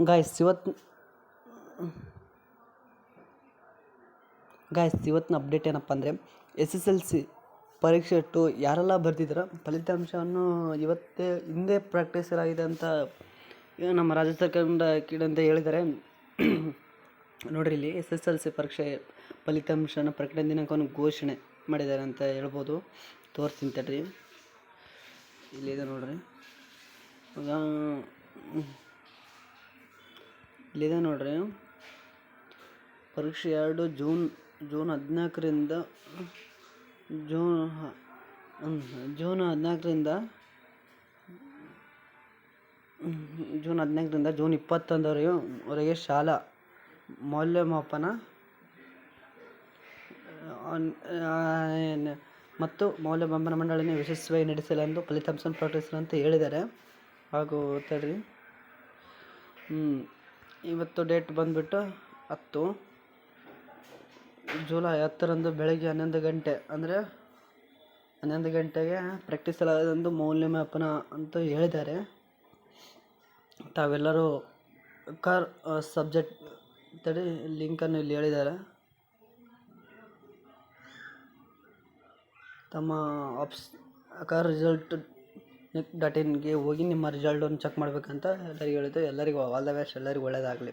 Guys ಇವತ್ತಿನ update ಏನಪ್ಪ ಅಂದರೆ SSLC ಪರೀಕ್ಷೆ ಇಟ್ಟು ಯಾರೆಲ್ಲ ಬರೆದಿದ್ದೀರ ಫಲಿತಾಂಶವನ್ನು ಹಿಂದೆ ಪ್ರಾಕ್ಟೀಸಲಾಗಿದೆ ಅಂತ ನಮ್ಮ ರಾಜ್ಯ ಸರ್ಕಾರದಿಂದ ಅಂತ ಹೇಳಿದ್ದಾರೆ. ನೋಡ್ರಿ, ಇಲ್ಲಿ SSLC ಪರೀಕ್ಷೆ ಫಲಿತಾಂಶನ ಪ್ರಕಟಣೆ ದಿನಾಂಕವನ್ನು ಘೋಷಣೆ ಮಾಡಿದ್ದಾರೆ ಅಂತ ಹೇಳ್ಬೋದು. ತೋರಿಸ್ತೀನಿ ತಡ್ರಿ, ಇಲ್ಲಿದೆ ನೋಡ್ರಿ. ಇಲ್ಲಿದೆ ನೋಡ್ರಿ, ಪರೀಕ್ಷೆ 2 ಜೂನ್ 14ರಿಂದ ಜೂನ್ 21ವರೆಗೆ ಶಾಲಾ ಮೌಲ್ಯಮಾಪನ ಮತ್ತು ಮೌಲ್ಯಮಾಪನ ಮಂಡಳಿಯನ್ನು ಯಶಸ್ವಿಯಾಗಿ ನಡೆಸಲೆಂದು ಫಲಿತಾಂಶ ಪ್ರಕಟಿಸಲು ಅಂತ ಹೇಳಿದ್ದಾರೆ. ಹಾಗೂ ತಡ್ರಿ, ಇವತ್ತು ಡೇಟ್ ಬಂದುಬಿಟ್ಟು 10 ಜುಲೈ 10ರಂದು ಬೆಳಗ್ಗೆ 11 ಗಂಟೆ ಅಂದರೆ 11 ಗಂಟೆಗೆ ಪ್ರಾಕ್ಟೀಸಲಾಗದೆಂದು ಮೌಲ್ಯಮಾಪನ ಅಂತ ಹೇಳಿದ್ದಾರೆ. ತಾವೆಲ್ಲರೂ ಸಬ್ಜೆಕ್ಟ್ ತಡಿ ಲಿಂಕನ್ನು ಇಲ್ಲಿ ಹೇಳಿದ್ದಾರೆ. ತಮ್ಮ ರಿಸಲ್ಟ್.in ಗೆ ಹೋಗಿ ನಿಮ್ಮ ರಿಸಲ್ಟನ್ನು ಚೆಕ್ ಮಾಡಬೇಕಂತ ಎಲ್ಲರಿಗೂ ಹೇಳಿದ್ದು. ಎಲ್ಲರಿಗೂ ಆಲ್ ದ ಬೆಸ್ಟ್, ಎಲ್ಲರಿಗೂ ಒಳ್ಳೆಯದಾಗಲಿ.